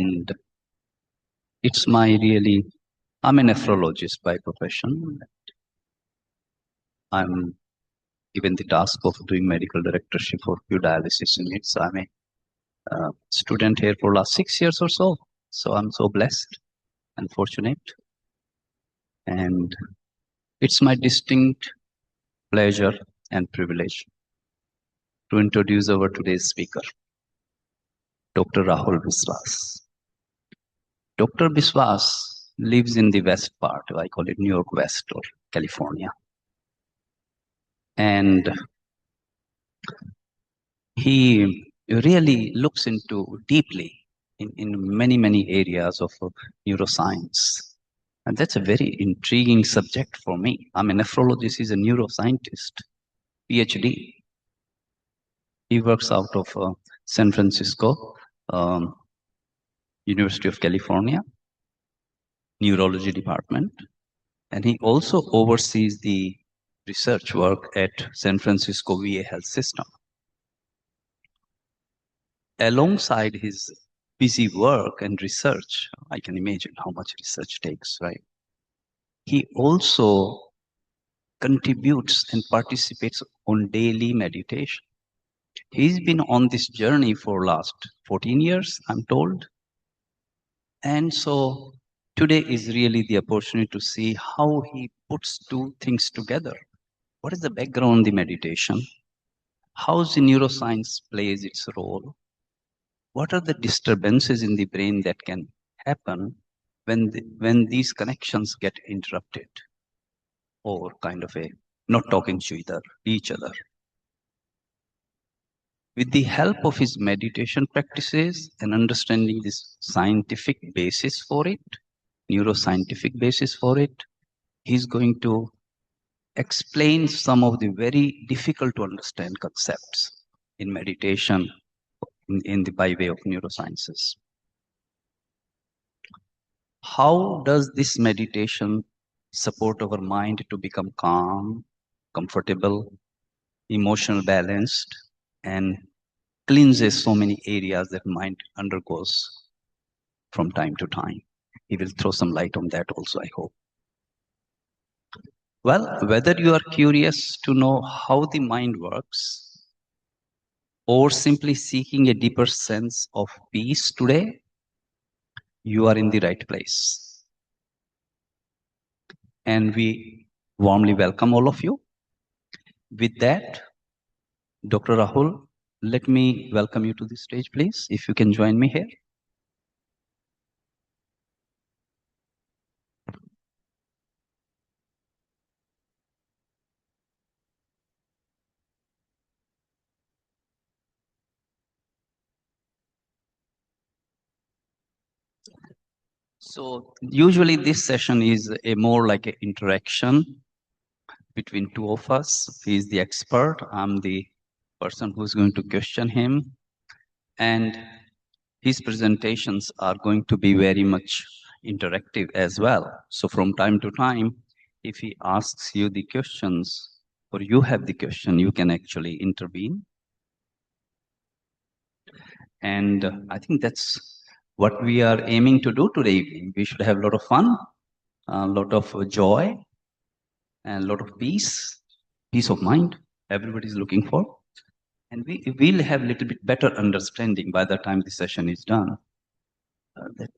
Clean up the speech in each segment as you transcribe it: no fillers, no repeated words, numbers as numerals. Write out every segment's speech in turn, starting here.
and it's my really, I'm a nephrologist by profession. I'm given the task of doing medical directorship for few dialysis units. I'm a student here for last 6 years or so. So I'm so blessed and fortunate. And it's my distinct pleasure and privilege to introduce our today's speaker, Dr. Rahul Biswas. Dr. Biswas lives in the west part, I call it New York West or California. And he really looks into deeply in many, many areas of neuroscience. And that's a very intriguing subject for me. I'm a nephrologist, he's a neuroscientist, PhD. He works out of San Francisco, University of California, neurology department. And he also oversees the research work at San Francisco VA Health System. Alongside his busy work and research, I can imagine how much research takes, right? He also contributes and participates on daily meditation. He's been on this journey for last 14 years, I'm told. And so today is really the opportunity to see how he puts two things together. What is the background on the meditation? How the neuroscience plays its role? What are the disturbances in the brain that can happen when these connections get interrupted or kind of not talking to each other? With the help of his meditation practices and understanding this scientific basis for it, neuroscientific basis for it, he's going to explain some of the very difficult to understand concepts in meditation by way of neurosciences. How does this meditation support our mind to become calm, comfortable, emotional balanced, and cleanses so many areas that mind undergoes from time to time? He will throw some light on that also, I hope. Well, whether you are curious to know how the mind works or simply seeking a deeper sense of peace today, you are in the right place. And we warmly welcome all of you. With that, Dr. Rahul, let me welcome you to the stage, please, if you can join me here. So usually this session is a more like an interaction between two of us. He is the expert. I'm the person who's going to question him. And his presentations are going to be very much interactive as well. So from time to time, if he asks you the questions or you have the question, you can actually intervene. And I think that's what we are aiming to do today evening. We should have a lot of fun, a lot of joy, and a lot of peace of mind everybody's looking for. And we will have a little bit better understanding by the time the session is done. That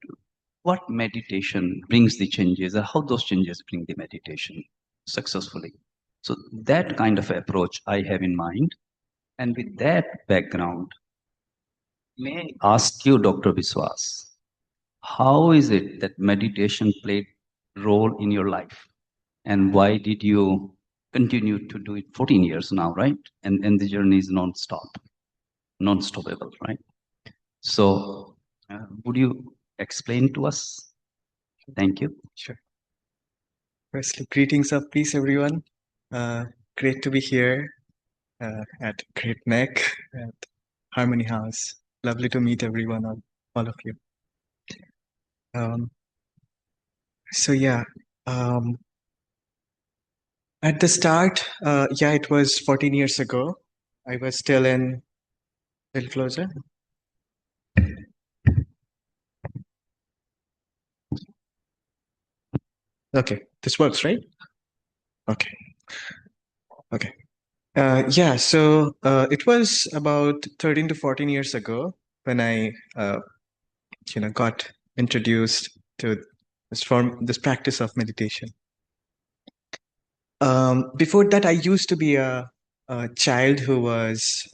what meditation brings the changes and how those changes bring the meditation successfully. So that kind of approach I have in mind. And with that background, may I ask you, Dr. Biswas, how is it that meditation played role in your life? And why did you continue to do it 14 years now, right? And the journey is non-stoppable, right? So would you explain to us? Thank you. Sure. Firstly, greetings of peace, everyone. Great to be here at Great Neck at Harmony House. Lovely to meet everyone, all of you. At the start, it was 14 years ago. I was still in, a little closer. Okay, this works, right? Okay, okay. Yeah, so it was about 13 to 14 years ago when I, got introduced to this practice of meditation. Before that, I used to be a child who was,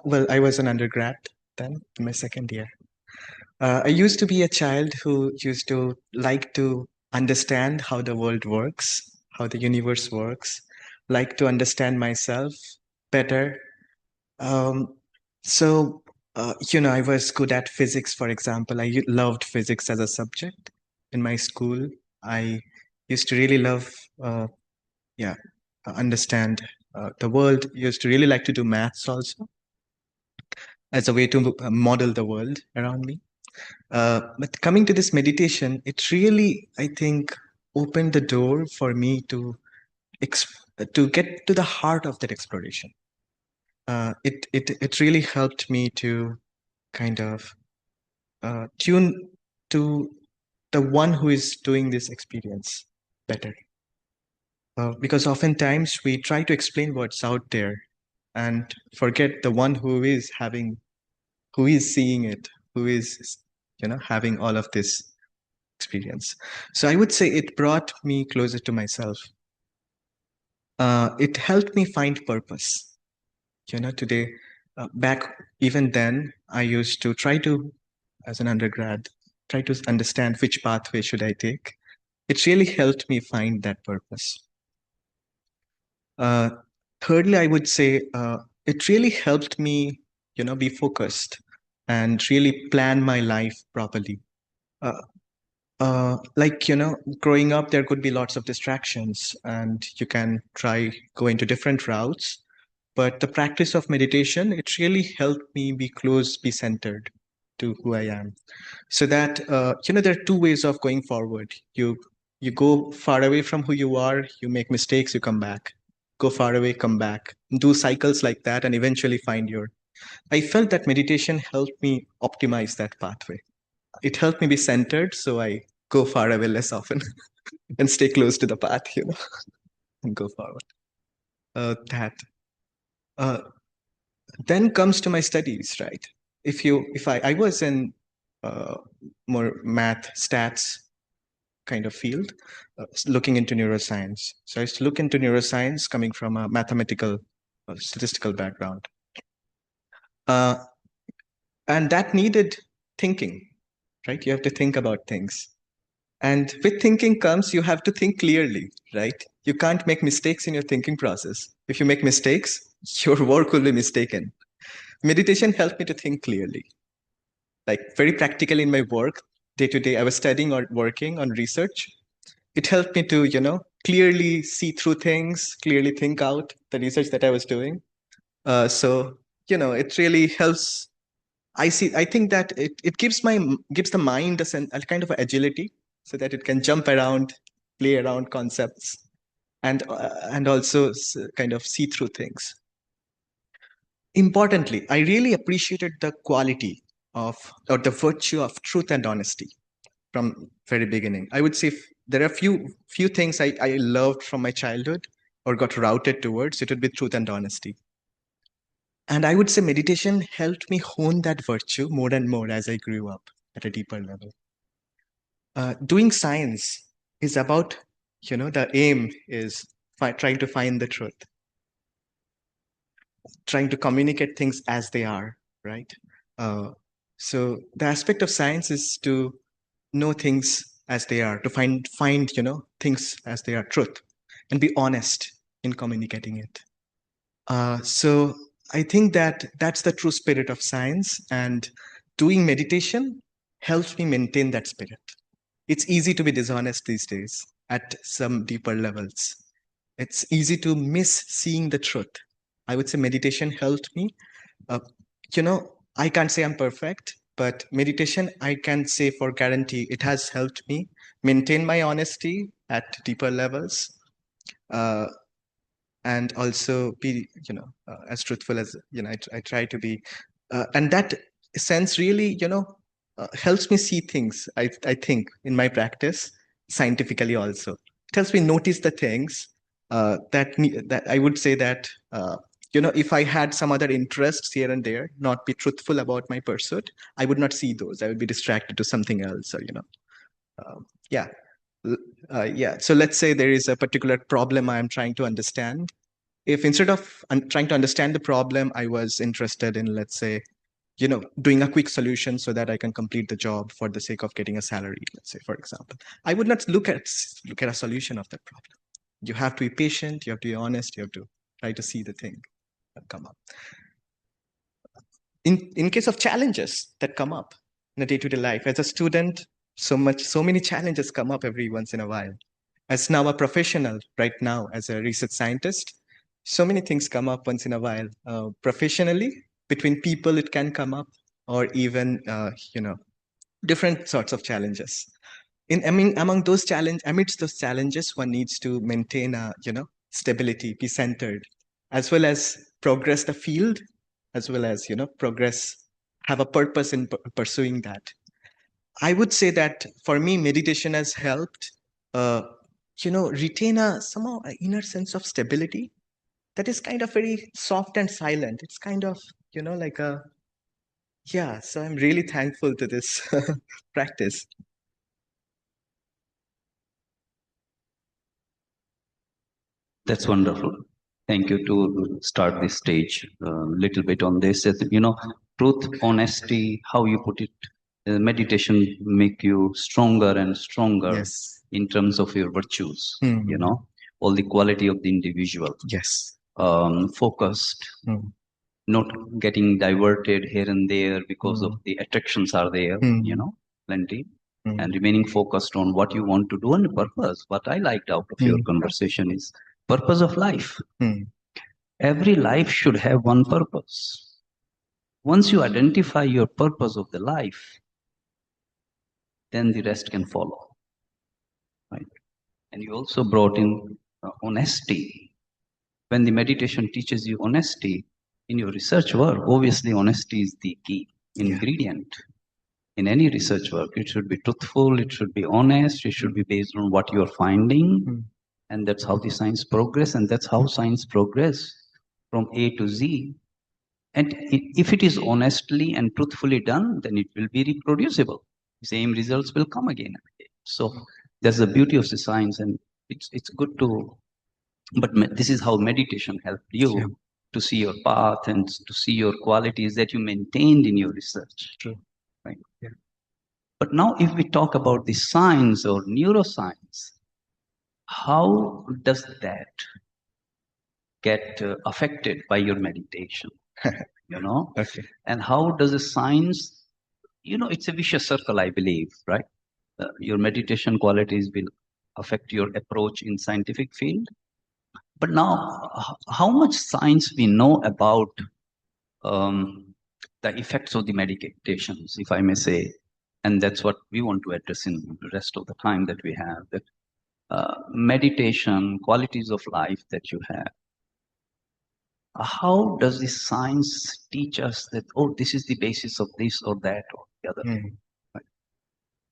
well, I was an undergrad then in my second year. I used to be a child who used to like to understand how the world works, how the universe works, like to understand myself better. Um, I was good at physics, for example. I loved physics as a subject in my school. I used to really love, yeah, understand the world. Used to really like to do maths also as a way to model the world around me. But coming to this meditation, it really, I think, opened the door for me to get to the heart of that exploration. It really helped me to kind of tune to the one who is doing this experience better. Because oftentimes we try to explain what's out there and forget the one who is seeing it, who is, having all of this experience. So I would say it brought me closer to myself. It helped me find purpose. Today, back even then, I used to try to, as an undergrad, try to understand which pathway should I take. It really helped me find that purpose. Uh, Thirdly, I would say it really helped me, be focused and really plan my life properly. Uh, growing up, there could be lots of distractions, and you can try go into different routes. But the practice of meditation, it really helped me be close, be centered to who I am. So that there are two ways of going forward. You go far away from who you are, you make mistakes, you come back. Go far away, come back. Do cycles like that, and eventually find your. I felt that meditation helped me optimize that pathway. It helped me be centered, so I go far away less often and stay close to the path, and go forward. That uh, then comes to my studies, right? If I was in uh, more math, stats kind of field, looking into neuroscience. So I used to look into neuroscience coming from a mathematical, statistical background, uh, and that needed thinking, right? You have to think about things. And with thinking comes you have to think clearly, right? You can't make mistakes in your thinking process. If you make mistakes, your work will be mistaken. Meditation helped me to think clearly, like very practically in my work, day to day. I was studying or working on research. It helped me to, clearly see through things, clearly think out the research that I was doing. It really helps. I think that it gives the mind a kind of agility so that it can jump around, play around concepts, and also kind of see through things. Importantly, I really appreciated the quality of or the virtue of truth and honesty from very beginning. I would say there are few things I loved from my childhood or got routed towards. It would be truth and honesty. And I would say meditation helped me hone that virtue more and more as I grew up at a deeper level. Doing science is about, the aim is trying to find the truth, trying to communicate things as they are, right? Uh, so the aspect of science is to know things as they are, to find things as they are, truth, and be honest in communicating it. So I think that that's the true spirit of science, and doing meditation helps me maintain that spirit. It's easy to be dishonest these days at some deeper levels. It's easy to miss seeing the truth. I would say meditation helped me. Uh, I can't say I'm perfect, but meditation, I can say for guarantee, it has helped me maintain my honesty at deeper levels. Uh, and also be as truthful as I try to be, and that sense really helps me see things, I think, in my practice scientifically also. It helps me notice the things that I would say that if I had some other interests here and there, not be truthful about my pursuit, I would not see those. I would be distracted to something else, or yeah. Yeah. So let's say there is a particular problem I am trying to understand. If instead of trying to understand the problem, I was interested in, let's say, doing a quick solution so that I can complete the job for the sake of getting a salary, let's say, for example, I would not look at a solution of that problem. You have to be patient, you have to be honest, you have to try to see the thing that come up. In case of challenges that come up in a day-to-day life, as a student, so many challenges come up every once in a while. As now a professional, right now as a research scientist, so many things come up once in a while. Professionally, between people, it can come up, or even different sorts of challenges. Among those amidst those challenges, one needs to maintain a stability, be centered, as well as progress the field, as well as progress, have a purpose in pursuing that. I would say that for me, meditation has helped, uh, retain a somehow an inner sense of stability that is kind of very soft and silent. It's kind of, like a, yeah. So I'm really thankful to this practice. That's wonderful. Thank you to start this stage a little bit on this. Truth, honesty, how you put it, meditation make you stronger and stronger Yes. in terms of your virtues, Hmm. all the quality of the individual, Yes. focused, Hmm. not getting diverted here and there because of Hmm. the attractions are there, Hmm. plenty, Hmm. and remaining focused on what you want to do and purpose. What I liked out of your Hmm. conversation is purpose of life. Hmm. Every life should have one purpose. Once you identify your purpose of the life, then the rest can follow, right? And you also brought in honesty. When the meditation teaches you honesty in your research work, obviously honesty is the key Yeah. ingredient in any research work. It should be truthful, it should be honest, it should be based on what you're finding. Hmm. And that's how the science progress, and that's how science progress from A to Z. And if it is honestly and truthfully done, then it will be reproducible. Same results will come again and again. So that's the beauty of the science, and it's good to. But this is how meditation helped you Yeah. to see your path and to see your qualities that you maintained in your research. True. Right. Yeah. But now, if we talk about the science or neuroscience, how does that get affected by your meditation? Okay. And how does the science, it's a vicious circle, I believe, right? Your meditation qualities will affect your approach in scientific field. But now, how much science we know about the effects of the medications, if I may say, and that's what we want to address in the rest of the time that we have. That meditation, qualities of life that you have. How does the science teach us that, oh, this is the basis of this or that or the other thing? Hmm. Right?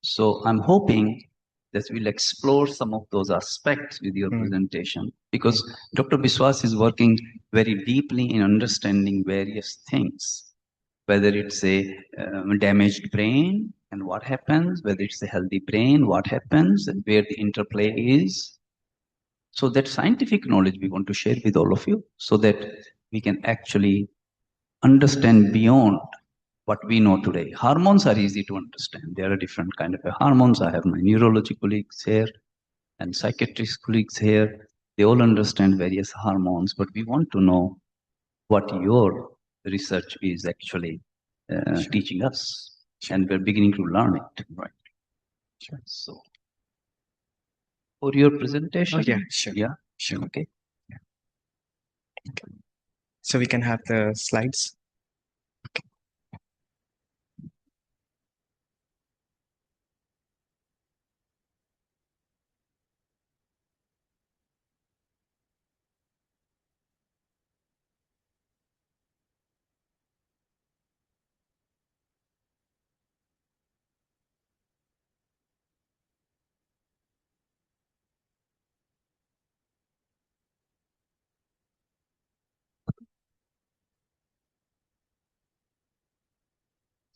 So I'm hoping that we'll explore some of those aspects with your Hmm. presentation, because Dr. Biswas is working very deeply in understanding various things, whether it's a damaged brain and what happens, whether it's a healthy brain, what happens, and where the interplay is. So that scientific knowledge we want to share with all of you so that we can actually understand beyond what we know today. Hormones are easy to understand. There are different kind of hormones. I have my neurology colleagues here and psychiatrist colleagues here. They all understand various hormones, but we want to know what your research is actually Sure. teaching us, Sure. and we're beginning to learn it, right? Sure. So, for your presentation, Oh yeah. Sure. yeah, Sure. okay. So we can have the slides.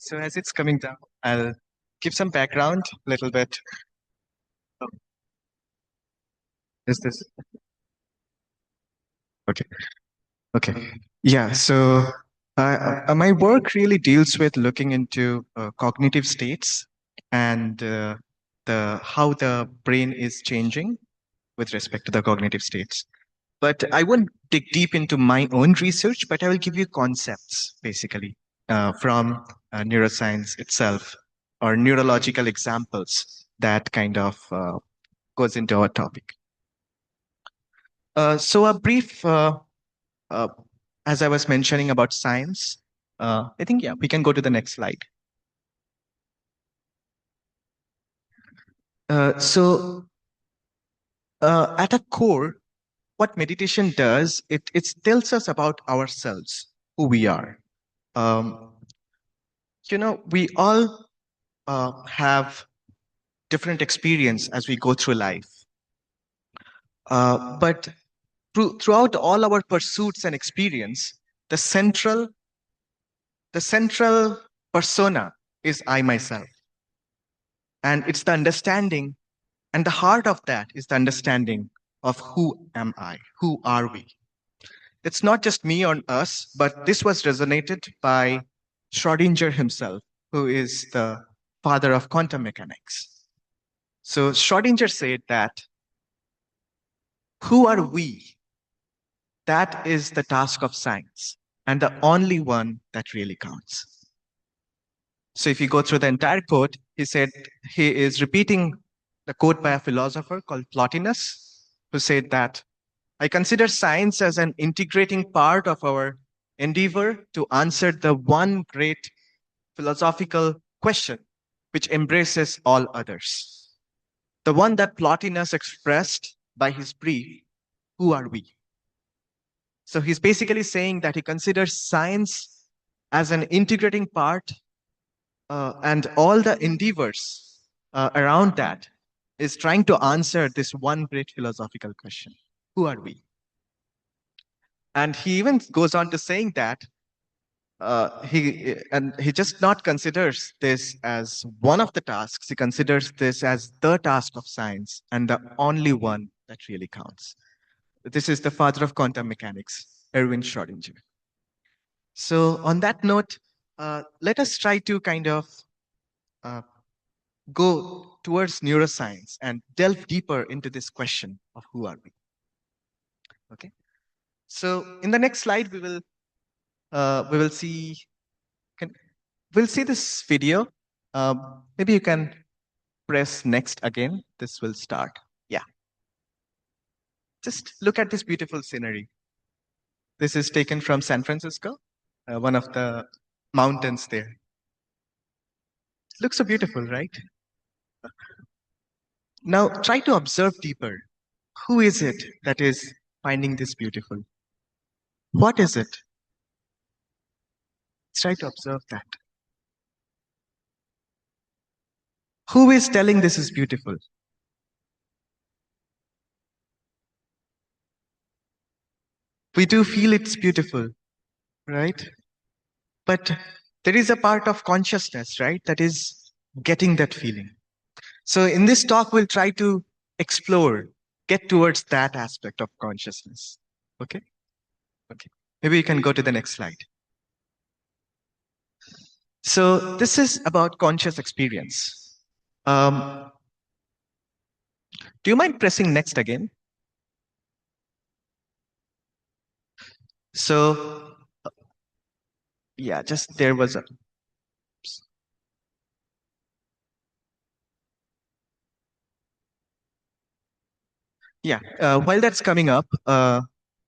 So as it's coming down, I'll give some background, a little bit. Oh, is this okay? Okay. Yeah. So my work really deals with looking into cognitive states and the how the brain is changing with respect to the cognitive states. But I won't dig deep into my own research, but I will give you concepts basically from neuroscience itself or neurological examples that kind of goes into our topic. So a brief, uh, as I was mentioning about science, I think, yeah, we can go to the next slide. So at a core, what meditation does, it tells us about ourselves, who we are. Um, we all have different experience as we go through life. But throughout all our pursuits and experience, the central persona is I myself. And it's the understanding, and the heart of that is the understanding of who am I? Who are we? It's not just me or us, but this was resonated by Schrodinger himself, who is the father of quantum mechanics. So Schrodinger said that who are we? That is the task of science and the only one that really counts. So if you go through the entire quote, he said he is repeating the quote by a philosopher called Plotinus, who said that I consider science as an integrating part of our endeavor to answer the one great philosophical question which embraces all others. The one that Plotinus expressed by his brief, who are we? So he's basically saying that he considers science as an integrating part, and all the endeavors around that is trying to answer this one great philosophical question: who are we? And he even goes on to saying that he just not considers this as one of the tasks. He considers this as the task of science and the only one that really counts. This is the father of quantum mechanics, Erwin Schrödinger. So on that note, let us try to kind of uh, go towards neuroscience and delve deeper into this question of who are we. Okay. So in the next slide, we will see can, we'll see this video. Maybe you can press next again. This will start. Yeah. Just look at this beautiful scenery. This is taken from San Francisco, one of the mountains there. Looks so beautiful, right? Now try to observe deeper. Who is it that is finding this beautiful? What is it? Try to observe that. Who is telling this is beautiful? We do feel it's beautiful, right? But there is a part of consciousness, right, that is getting that feeling. So in this talk, we'll try to explore, get towards that aspect of consciousness. Okay? Okay. Maybe you can go to the next slide. So this is about conscious experience. Do you mind pressing next again? So yeah, just there was a, yeah, while that's coming up,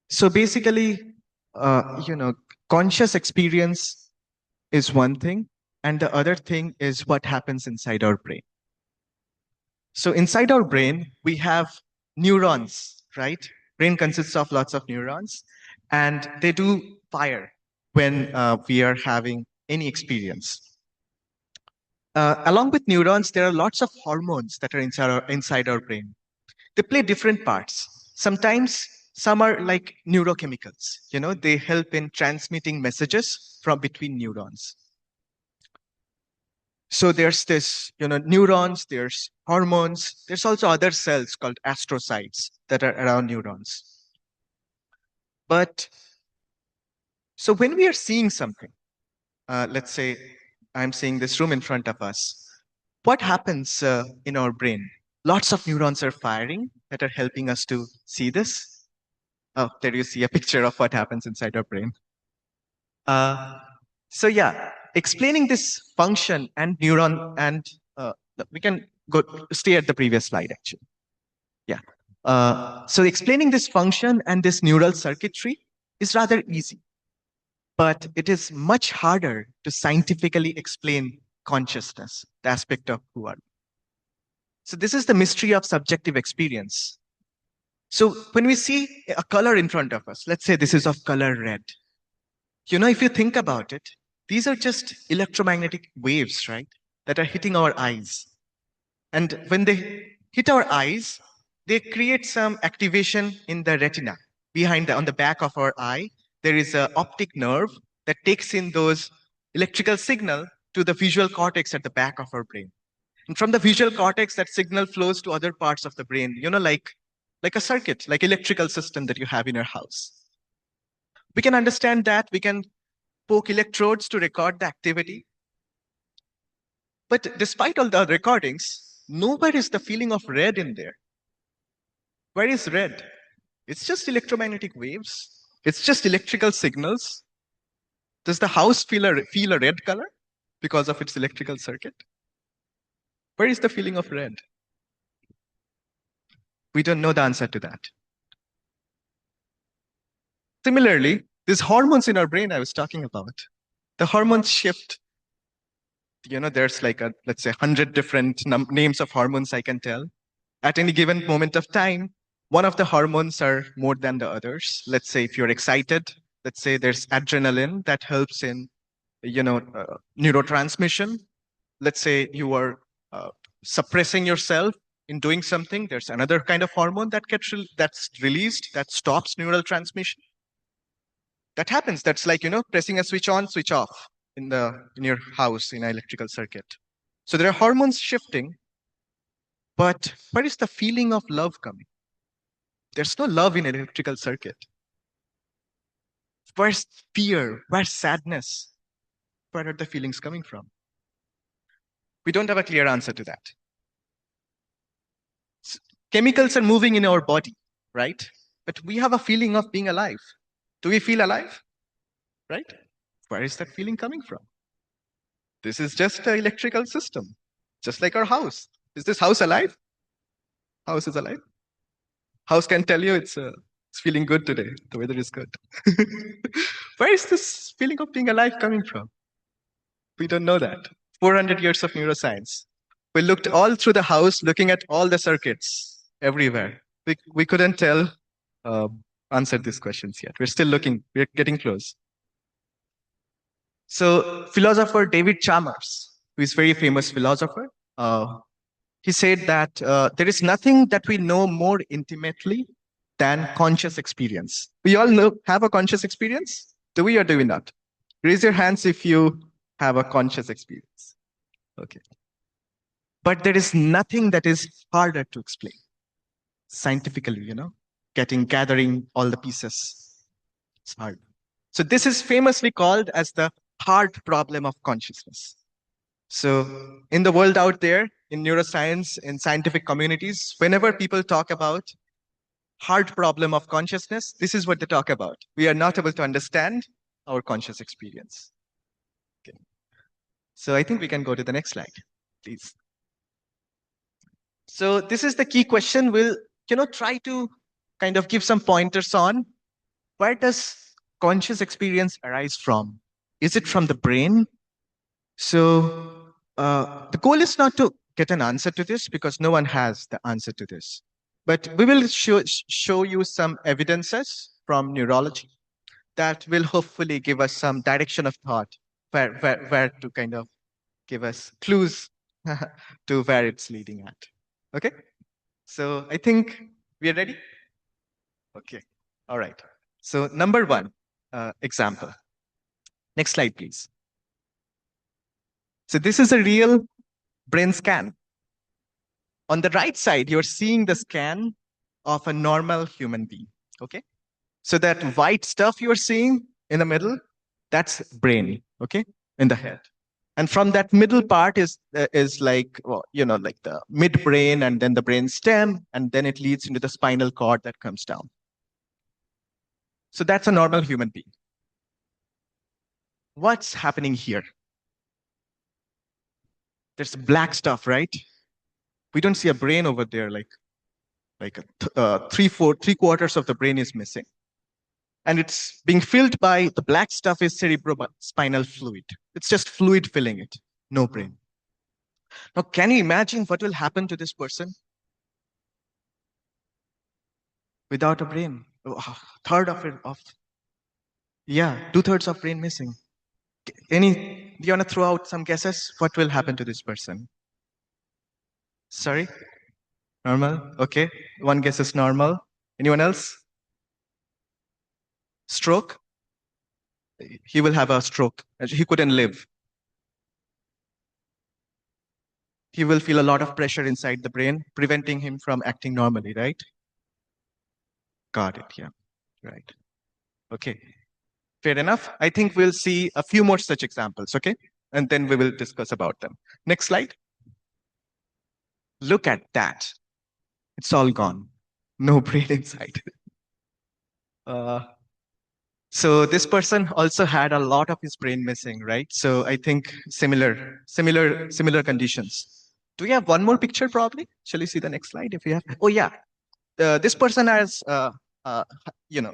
so basically, conscious experience is one thing, and the other thing is what happens inside our brain. So inside our brain, we have neurons, right? Brain consists of lots of neurons, and they do fire when we are having any experience. Along with neurons, there are lots of hormones that are inside our brain. They play different parts. Sometimes some are like neurochemicals, they help in transmitting messages from between neurons. So there's this, neurons, there's hormones, there's also other cells called astrocytes that are around neurons. But so when we are seeing something, let's say I'm seeing this room in front of us, what happens in our brain? Lots of neurons are firing that are helping us to see this. Oh, there you see a picture of what happens inside our brain. Uh, so yeah, explaining this function and neuron, and we can go stay at the previous slide actually. Yeah. So explaining this function and this neural circuitry is rather easy, but it is much harder to scientifically explain consciousness, the aspect of who are. So this is the mystery of subjective experience. So when we see a color in front of us, let's say this is of color red. If you think about it, these are just electromagnetic waves, right? That are hitting our eyes. And when they hit our eyes, they create some activation in the retina. On the back of our eye, there is an optic nerve that takes in those electrical signal to the visual cortex at the back of our brain. And from the visual cortex, that signal flows to other parts of the brain, like a circuit, like electrical system that you have in your house. We can understand that. We can poke electrodes to record the activity. But despite all the recordings, nowhere is the feeling of red in there. Where is red? It's just electromagnetic waves. It's just electrical signals. Does the house feel a red color because of its electrical circuit? Where is the feeling of red? We don't know the answer to that. Similarly, these hormones in our brain I was talking about, the hormones shift. There's like let's say 100 different names of hormones I can tell. At any given moment of time, one of the hormones are more than the others. Let's say if you're excited, let's say there's adrenaline that helps in, neurotransmission. Let's say you are suppressing yourself in doing something. There's another kind of hormone that's released that stops neural transmission. That happens. That's like, pressing a switch on, switch off in your house in an electrical circuit. So there are hormones shifting, but where is the feeling of love coming? There's no love in an electrical circuit. Where's fear? Where's sadness? Where are the feelings coming from? We don't have a clear answer to that. Chemicals are moving in our body, right? But we have a feeling of being alive. Do we feel alive? Right? Where is that feeling coming from? This is just an electrical system, just like our house. Is this house alive? House is alive. House can tell you it's feeling good today. The weather is good. Where is this feeling of being alive coming from? We don't know that. 400 years of neuroscience. We looked all through the house, looking at all the circuits everywhere. We couldn't uh, answer these questions yet. We're still looking. We're getting close. So, philosopher David Chalmers, who is a very famous philosopher, he said that there is nothing that we know more intimately than conscious experience. We all have a conscious experience? Do we or do we not? Raise your hands if you have a conscious experience. Okay. But there is nothing that is harder to explain scientifically, gathering all the pieces. It's hard. So this is famously called as the hard problem of consciousness. So in the world out there, in neuroscience, in scientific communities, whenever people talk about hard problem of consciousness, this is what they talk about. We are not able to understand our conscious experience. Okay. So I think we can go to the next slide, please. So this is the key question. We'll, try to kind of give some pointers on where does conscious experience arise from? Is it from the brain? So the goal is not to get an answer to this because no one has the answer to this. But we will show you some evidences from neurology that will hopefully give us some direction of thought where to kind of give us clues to where it's leading at. Okay? So I think we are ready? Okay. All right. So number one example. Next slide, please. So this is a real brain scan. On the right side, you're seeing the scan of a normal human being. Okay. So that white stuff you're seeing in the middle, that's brain. Okay, in the head. And from that middle part is like, well, like the midbrain, and then the brain stem, and then it leads into the spinal cord that comes down. So that's a normal human being. What's happening here? There's black stuff, right? We don't see a brain over there, like three quarters of the brain is missing, and it's being filled by the black stuff is cerebrospinal fluid. It's just fluid filling it, no brain. Now, can you imagine what will happen to this person without a brain? Third of it, yeah, 2/3 of brain missing. Do you want to throw out some guesses? What will happen to this person? Sorry? Normal? Okay. One guess is normal. Anyone else? Stroke? He will have a stroke. He couldn't live. He will feel a lot of pressure inside the brain, preventing him from acting normally, right? Got it. Yeah. Right. Okay. Fair enough. I think we'll see a few more such examples, okay? And then we will discuss about them. Next slide. Look at that. It's all gone. No brain inside. Uh, so this person also had a lot of his brain missing, right? So I think similar conditions. Do we have one more picture probably? Shall we see the next slide if we have? Oh yeah, this person uh,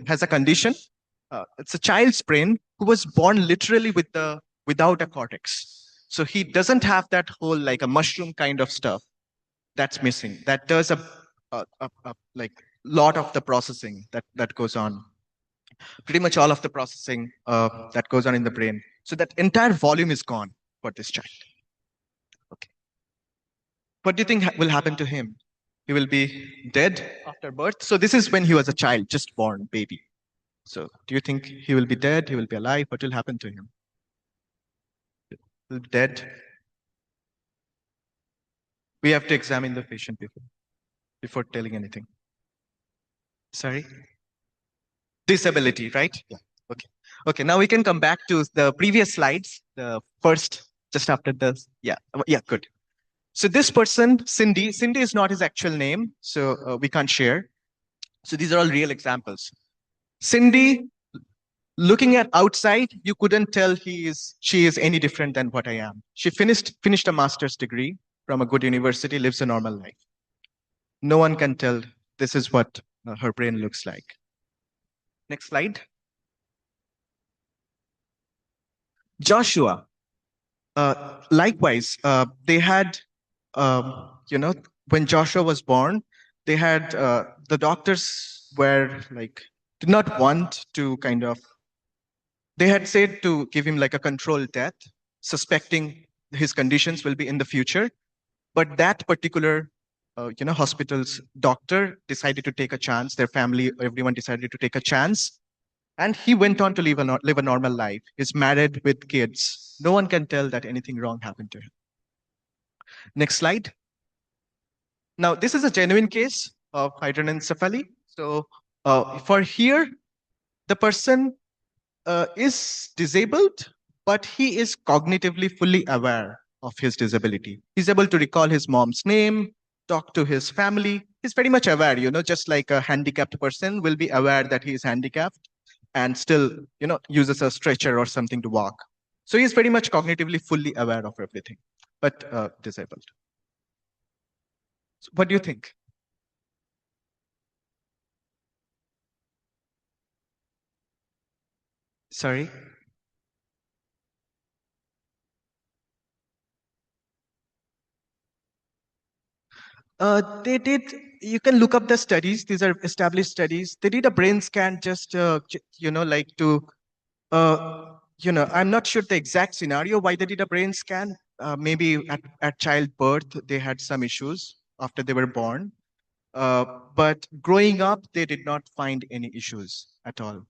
has a condition. It's a child's brain who was born literally without a cortex. So he doesn't have that whole like a mushroom kind of stuff that's missing. That does a like lot of the processing that goes on. Pretty much all of the processing that goes on in the brain. So that entire volume is gone for this child. Okay. What do you think will happen to him? He will be dead after birth. So this is when he was a child, just born, baby. So do you think he will be dead? He will be alive? What will happen to him? Will be dead? We have to examine the patient before telling anything. Sorry? Disability, right? Yeah. Okay. Okay. Now we can come back to the previous slides. The first, just after this. Yeah. Yeah. Good. So this person, Cindy is not his actual name, so we can't share. So these are all real examples. Cindy, looking at outside, you couldn't tell she is any different than what I am. She finished a master's degree from a good university, lives a normal life. No one can tell this is what her brain looks like. Next slide. Joshua, likewise, they had, when Joshua was born, they had the doctors were like did not want to kind of. They had said to give him like a controlled death, suspecting his conditions will be in the future. But that particular, hospital's doctor decided to take a chance. Their family, everyone decided to take a chance. And he went on to live a normal life. He's married with kids. No one can tell that anything wrong happened to him. Next slide. Now, this is a genuine case of hydranencephaly. So for here, the person is disabled, but he is cognitively fully aware of his disability. He's able to recall his mom's name, talk to his family. He's very much aware, just like a handicapped person will be aware that he is handicapped and still, uses a stretcher or something to walk. So he's very much cognitively fully aware of everything, but disabled. So what do you think? Sorry? They did. You can look up the studies. These are established studies. They did a brain scan just, like to, I'm not sure the exact scenario why they did a brain scan. Maybe at childbirth, they had some issues after they were born. But growing up, they did not find any issues at all.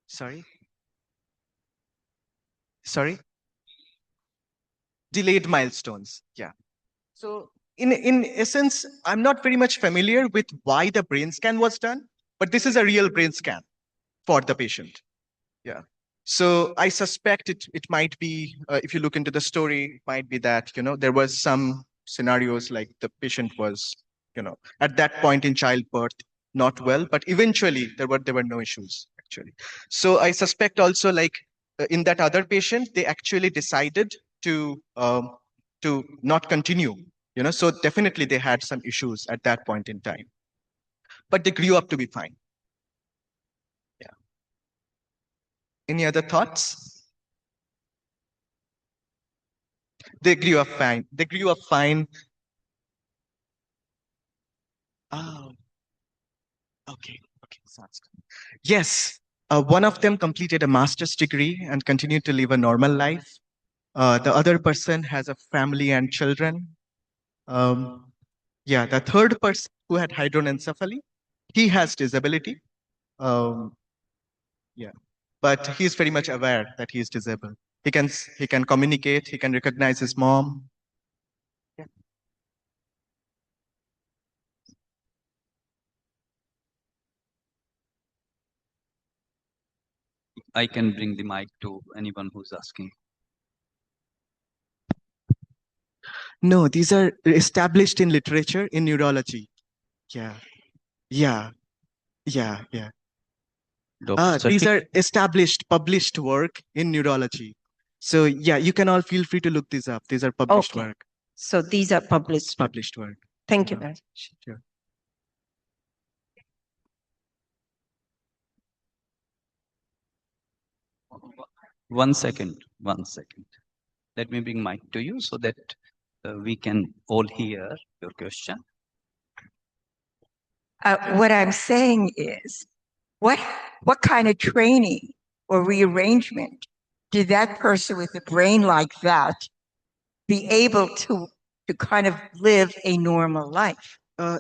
Sorry? Sorry? Delayed milestones. Yeah. So in essence, I'm not very much familiar with why the brain scan was done, but this is a real brain scan for the patient. Yeah. So I suspect it might be, if you look into the story, it might be that, there was some scenarios like the patient was, at that point in childbirth, not well, but eventually there were no issues actually. So I suspect also like in that other patient, they actually decided to not continue, so definitely they had some issues at that point in time, but they grew up to be fine. Yeah. Any other thoughts? They grew up fine. They grew up fine. Oh, okay. Okay. Sounds good. Yes. One of them completed a master's degree and continued to live a normal life. The other person has a family and children. Um, yeah, the third person who had hydranencephaly, he has disability. Um, yeah, but he's very much aware that he is disabled. He can communicate. He can recognize his mom. Yeah. I can bring the mic to anyone who's asking. No, these are established in literature in neurology. Yeah, yeah, yeah. Dr. These Sati? are established, published work in neurology. So yeah, you can all feel free to look these up. These are published Okay. work. So these are published Work. Thank you very much. Sure. One second. Let me bring mic to you so that we can all hear your question. What I'm saying is, what kind of training or rearrangement did that person with a brain like that be able to kind of live a normal life?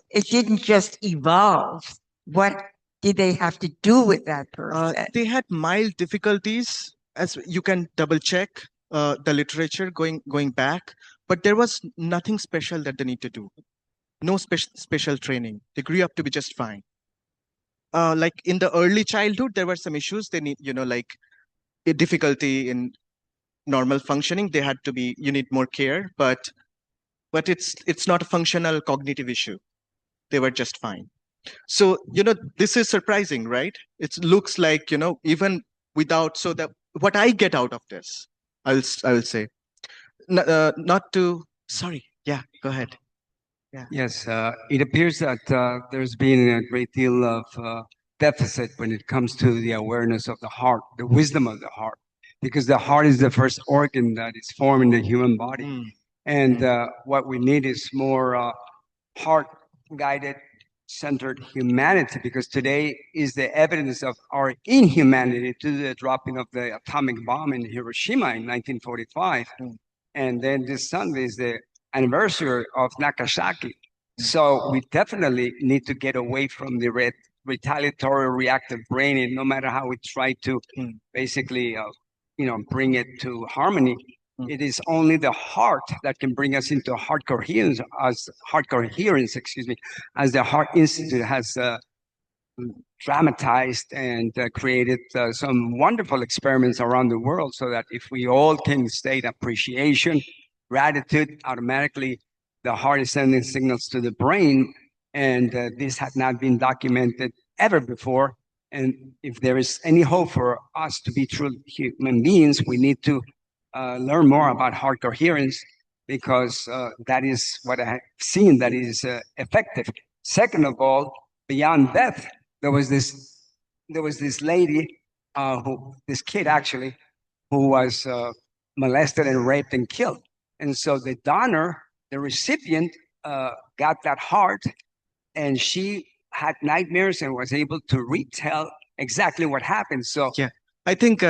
It didn't just evolve. What did they have to do with that person? They had mild difficulties, as you can double check the literature going back, but there was nothing special that they need to do. No special training. They grew up to be just fine. Like in the early childhood, there were some issues. They need, like a difficulty in normal functioning. They had to be. You need more care, but it's not a functional cognitive issue. They were just fine. So this is surprising, right? It looks like even without. So that what I get out of this, I will say, not to. Sorry. Yeah. Go ahead. Yeah. Yes, it appears that there's been a great deal of deficit when it comes to the awareness of the heart, the wisdom of the heart, because the heart is the first organ that is formed in the human body. Mm. And what we need is more heart-guided, centered humanity, because today is the evidence of our inhumanity to the dropping of the atomic bomb in Hiroshima in 1945. Mm. And then this Sunday is the anniversary of Nagasaki. So we definitely need to get away from the retaliatory reactive brain, and no matter how we try to basically, bring it to harmony, it is only the heart that can bring us into heart coherence, as the Heart Institute has dramatized and created some wonderful experiments around the world, so that if we all can state appreciation, gratitude, automatically the heart is sending signals to the brain. And this had not been documented ever before. And if there is any hope for us to be true human beings, we need to learn more about heart coherence, because that is what I have seen that is effective. Second of all, beyond death, there was this lady, this kid actually, who was molested and raped and killed. And so the donor, the recipient, got that heart, and she had nightmares and was able to retell exactly what happened. So yeah, I think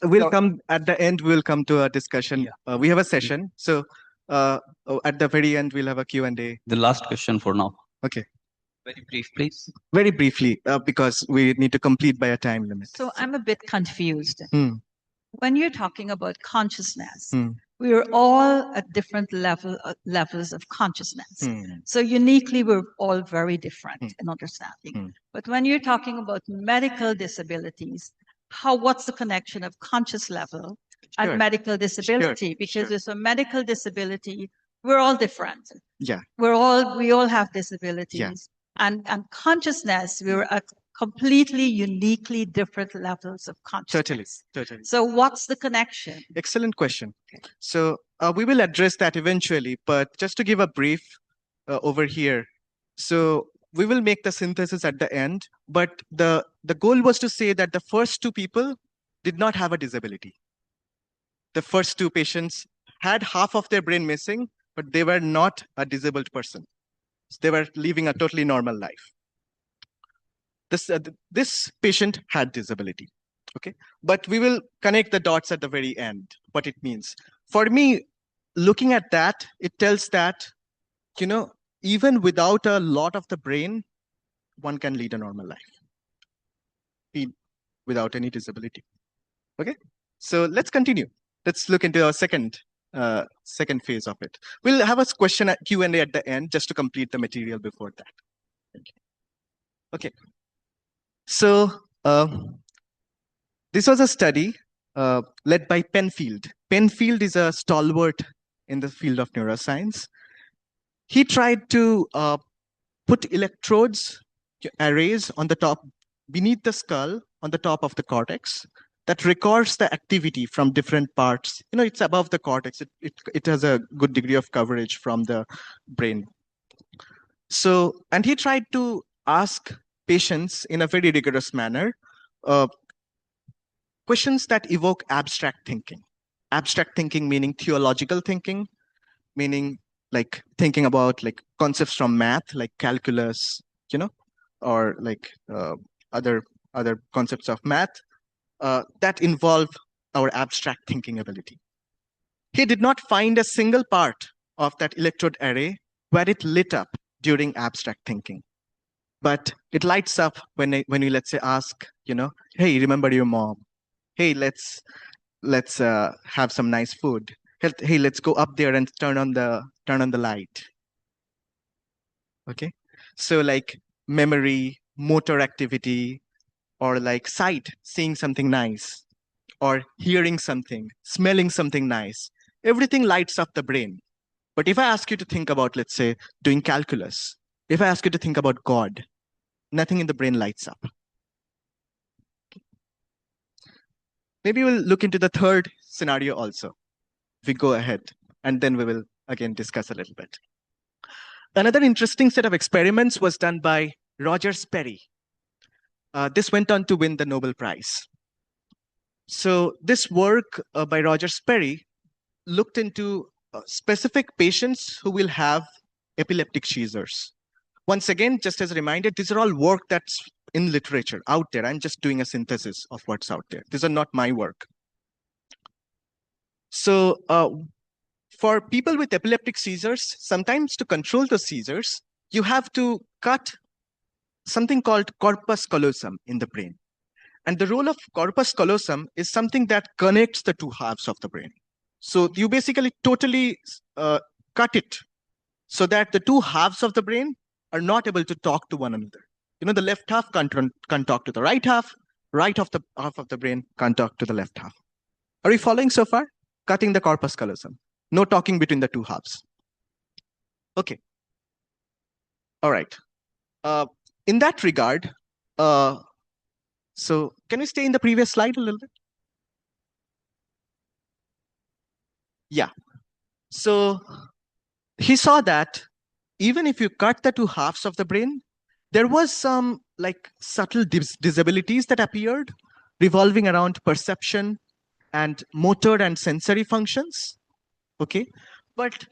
we'll come at the end. We'll come to a discussion. Yeah. We have a session, so at the very end we'll have a Q&A. The last question for now. Okay. Very brief, please. Very briefly, because we need to complete by a time limit. So I'm a bit confused. Hmm. when you're talking about consciousness, Hmm. we are all at different levels of consciousness. So uniquely, we're all very different in understanding. But when you're talking about medical disabilities, what's the connection of conscious level Sure. and medical disability? Because there's a medical disability, we're all different. Yeah. We all have disabilities. And consciousness, we're at completely uniquely different levels of consciousness. Totally. So what's the connection? Excellent question. So we will address that eventually, but just to give a brief over here. So we will make the synthesis at the end, but the goal was to say that the first two people did not have a disability. The first two patients had half of their brain missing, but they were not a disabled person. They were living a totally normal life. This patient had disability. Okay, but we will connect the dots at the very end, what it means. For me, looking at that, it tells that, even without a lot of the brain, one can lead a normal life without any disability. Okay, so let's continue. Let's look into our second phase of it. We'll have a question at Q&A at the end just to complete the material before that. Okay, so this was a study led by Penfield. Penfield is a stalwart in the field of neuroscience. He tried to put electrodes, arrays on the top, beneath the skull, on the top of the cortex, that records the activity from different parts. It's above the cortex. It has a good degree of coverage from the brain. So, and he tried to ask patients in a very rigorous manner questions that evoke abstract thinking. Abstract thinking meaning theological thinking, meaning like thinking about like concepts from math, like calculus, or like other concepts of math that involve our abstract thinking ability. He did not find a single part of that electrode array where it lit up during abstract thinking. But it lights up when we, let's say, ask, hey, remember your mom? Hey, let's have some nice food. Hey, let's go up there and turn on the light. Okay, so like memory, motor activity, or like sight, seeing something nice, or hearing something, smelling something nice. Everything lights up the brain. But if I ask you to think about, let's say, doing calculus, if I ask you to think about God, nothing in the brain lights up. Maybe we'll look into the third scenario also. We go ahead, and then we will again discuss a little bit. Another interesting set of experiments was done by Roger Sperry. This went on to win the Nobel Prize. So this work by Roger Sperry looked into specific patients who will have epileptic seizures. Once again, just as a reminder, these are all work that's in literature out there. I'm just doing a synthesis of what's out there. These are not my work. So for people with epileptic seizures, sometimes to control the seizures, you have to cut something called corpus callosum in the brain. And the role of corpus callosum is something that connects the two halves of the brain. So you basically totally cut it so that the two halves of the brain are not able to talk to one another. The left half can't talk to the right half of the brain can't talk to the left half. Are you following so far? Cutting the corpus callosum. No talking between the two halves. Okay. All right. In that regard, so can we stay in the previous slide a little bit? Yeah. So he saw that even if you cut the two halves of the brain, there was some like subtle disabilities that appeared revolving around perception and motor and sensory functions. Okay. But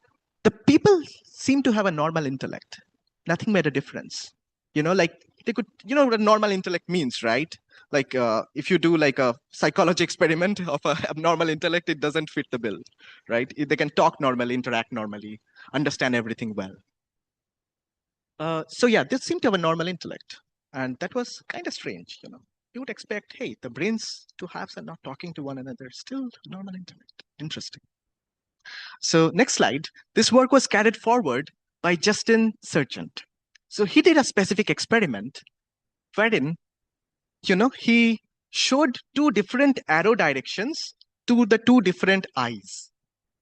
the people seem to have a normal intellect. Nothing made a difference. Like they could, what a normal intellect means, right? Like if you do like a psychology experiment of a abnormal intellect, it doesn't fit the bill, right? They can talk normally, interact normally, understand everything well. So yeah, this seemed to have a normal intellect. And that was kind of strange, you would expect, hey, the brains, two halves are not talking to one another, still normal intellect. Interesting. So next slide. This work was carried forward by Justin Sergeant. So he did a specific experiment wherein, he showed two different arrow directions to the two different eyes.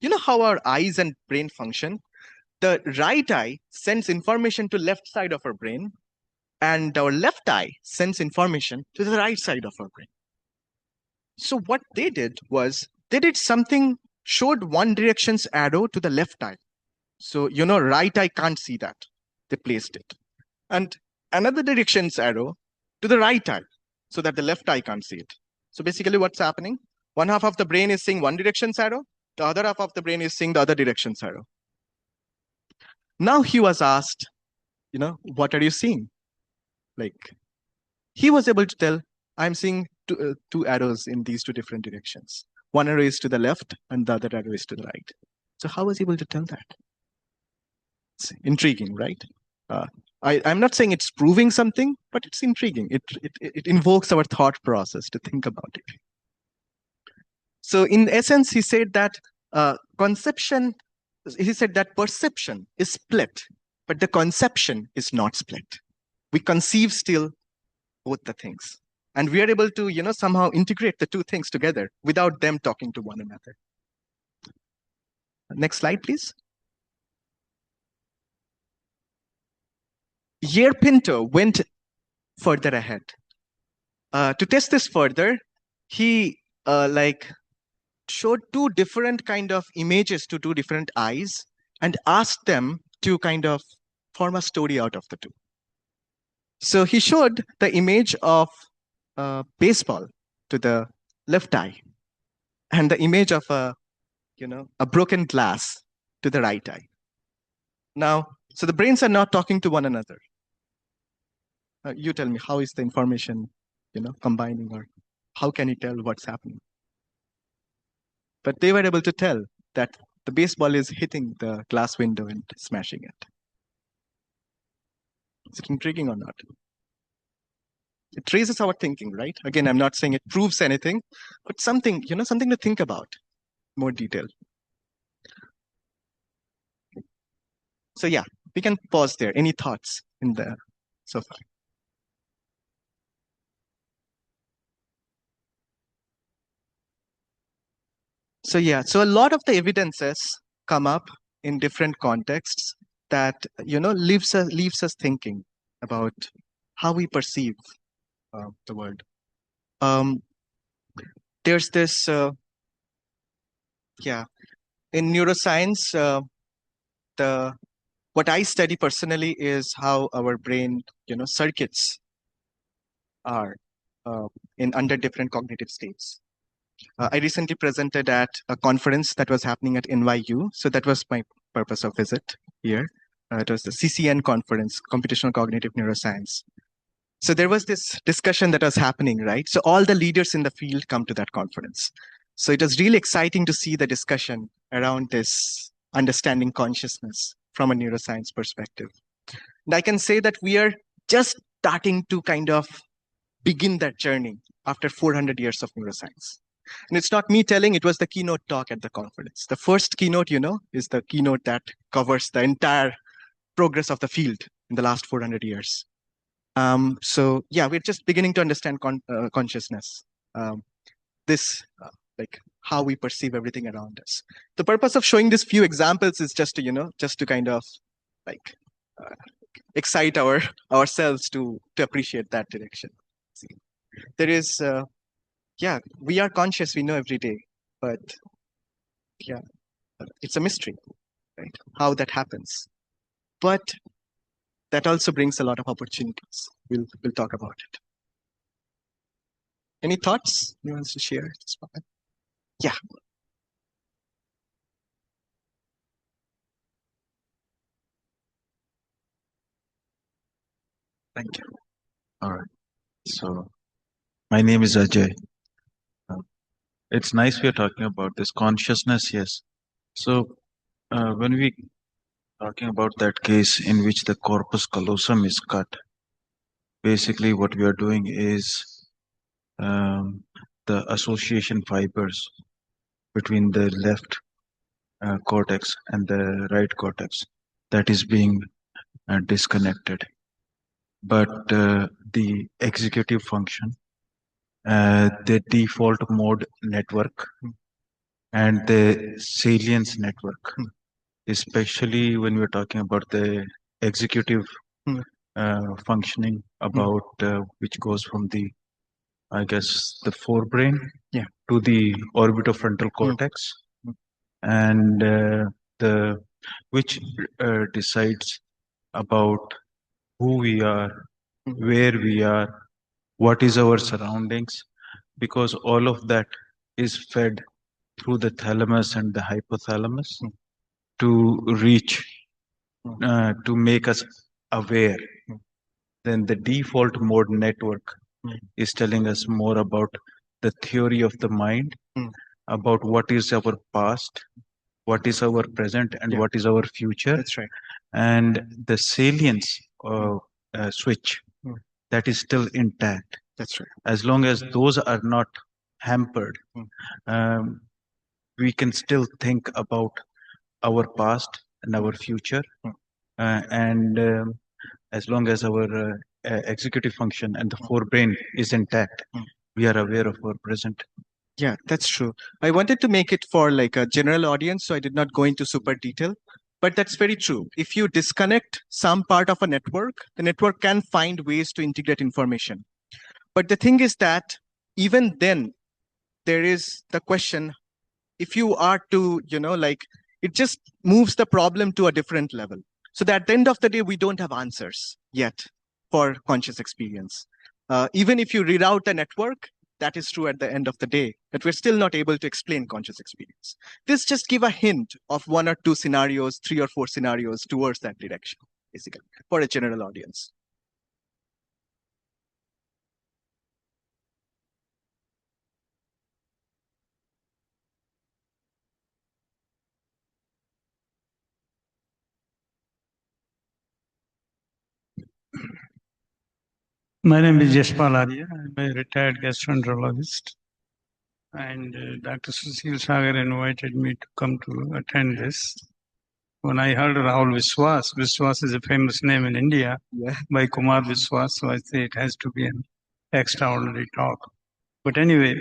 You know how our eyes and brain function? The right eye sends information to left side of our brain, and our left eye sends information to the right side of our brain. So what they did was they did something, showed one direction's arrow to the left eye. So, right eye can't see that. They placed it. And another direction's arrow to the right eye so that the left eye can't see it. So basically what's happening? One half of the brain is seeing one direction's arrow. The other half of the brain is seeing the other direction's arrow. Now he was asked, what are you seeing? Like, he was able to tell, I'm seeing two arrows in these two different directions. One arrow is to the left and the other arrow is to the right. So how was he able to tell that? It's intriguing, right? I'm not saying it's proving something, but it's intriguing. It invokes our thought process to think about it. So in essence, he said that perception is split, but the conception is not split. We conceive still both the things. And we are able to, somehow integrate the two things together without them talking to one another. Next slide, please. Yair Pinto went further ahead. To test this further, he showed two different kind of images to two different eyes and asked them to kind of form a story out of the two. So he showed the image of baseball to the left eye and the image of a broken glass to the right eye. Now, so the brains are not talking to one another. You tell me, how is the information, combining, or how can you tell what's happening? But they were able to tell that the baseball is hitting the glass window and smashing it. Is it intriguing or not? It traces our thinking, right? Again, I'm not saying it proves anything, but something, something to think about, more detail. So yeah, we can pause there. Any thoughts in there so far? So yeah, so a lot of the evidences come up in different contexts that, leaves us thinking about how we perceive the world. There's this, in neuroscience, what I study personally is how our brain, circuits are in under different cognitive states. I recently presented at a conference that was happening at NYU. So that was my purpose of visit here. It was the CCN conference, Computational Cognitive Neuroscience. So there was this discussion that was happening, right? So all the leaders in the field come to that conference. So it was really exciting to see the discussion around this understanding consciousness from a neuroscience perspective. And I can say that we are just starting to kind of begin that journey after 400 years of neuroscience. And it's not me telling, it was the keynote talk at the conference. The first keynote, is the keynote that covers the entire progress of the field in the last 400 years. So yeah, we're just beginning to understand consciousness. Like how we perceive everything around us. The purpose of showing these few examples is just to kind of like excite ourselves to appreciate that direction. See, there is, we are conscious, we know every day, but yeah, it's a mystery, right? How that happens. But that also brings a lot of opportunities. We'll talk about it. Any thoughts you want to share at this moment? Yeah. Thank you. All right. So my name is Ajay. It's nice we are talking about this consciousness, yes. So when we talking about that case in which the corpus callosum is cut, basically what we are doing is the association fibers between the left cortex and the right cortex that is being disconnected. But the executive function, the default mode network, and the salience network, especially when we're talking about the executive functioning about which goes from the, I guess, the forebrain to the orbitofrontal cortex, and the which decides about who we are, where we are, what is our surroundings, because all of that is fed through the thalamus and the hypothalamus to reach, to make us aware. Then the default mode network is telling us more about the theory of the mind, about what is our past, what is our present, and what is our future. That's right. And the salience switch, that is still intact. That's right. As long as those are not hampered, we can still think about our past and our future. And as long as our executive function and the forebrain is intact, we are aware of our present. Yeah, that's true. I wanted to make it for like a general audience, so I did not go into super detail. But that's very true. If you disconnect some part of a network, the network can find ways to integrate information. But the thing is that even then, there is the question, if you are to, like, it just moves the problem to a different level. So that at the end of the day, we don't have answers yet for conscious experience. Even if you reroute the network, that is true at the end of the day, that we're still not able to explain conscious experience. This just give a hint of 1 or 2 scenarios, 3 or 4 scenarios towards that direction, basically, for a general audience. My name is Yashpal Arya. I'm a retired gastroenterologist. And Dr. Sushil Sagar invited me to come to attend this. When I heard Rahul Biswas, Biswas is a famous name in India by Kumar Biswas, so I say it has to be an extraordinary talk. But anyway,